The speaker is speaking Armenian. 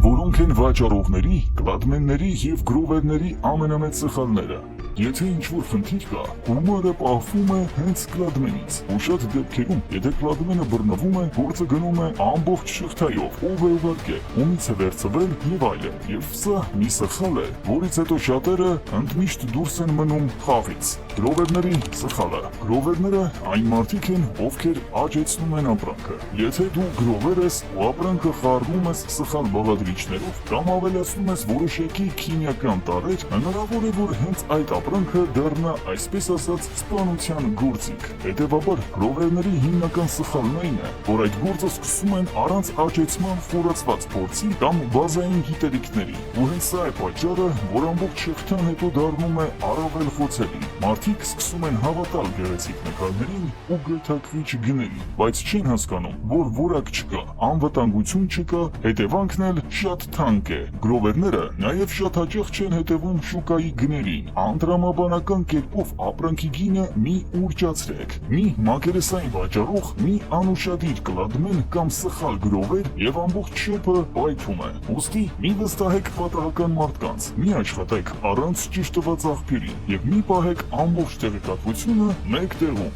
որոնք են վաճառողների, կլադմենների և գրովերների ամենամեծ սխալները։ Եթե ինչ-որ խնդիր կա, գումարը պահվում է հենց կլադմենից, ու շատ դեպքերում, եթե կլադմենը բռնվում է, գործը գնում է ամբողջ շղթայով, ով է ուղարկել, ումից է վերցվել և այլն, և սա մի սխալ է, որից հետո շատերը ընդմիշտ դուրս են մնում խաղից։ Գրովերների սխալը։ Գրովերները այն մարդիկ են, ովքեր աճեցնում են ապրանքը։ Եթե դու գրովեր ես ու ապրանքը խառնում ես սխալ բաղադրիչներով կամ ավելացնում ես որոշակի քիմիական տարրեր, հնարավոր է, որ հենց այդ ապրանքը դառնա, այսպես ասած, սպանության գործիք։ Հետևաբար, գրովերների հիմնական սխալն այն է, որ այդ գործը սկսում են առանց աճեցման խորացված փորձի կամ բազային գիտելիքների, ու հենց սա է պատճառը, որ ամբողջ շղթան հետո դառնում է առավել խոցելի։ Մարդիկ սկսում են հավատալ գեղեցիկ նկարներին ու գայթակղիչ գներին, բայց չեն հասկանում, որ որակ չկա, անվտանգություն չկա, հետևանքն էլ շատ թանկ է։ Գրովերները նաև շատ հաճախ չեն հետևում շուկայի գներին։ Անդրամաբանական կերպով ապրանքի գինը մի ուռճացրեք, մի մակերեսային վաճառող, մի անուշադիր կլադմեն կամ սխալ գրովեր և ամբողջ շոփը պայթում է։ Ուստի մի վստահեք պատահական մարդկանց, մի աշխատեք առանց ճշտված աղբյուրի և մի պահեք ամբողջ տեղեկատվությունը մեկ տեղում։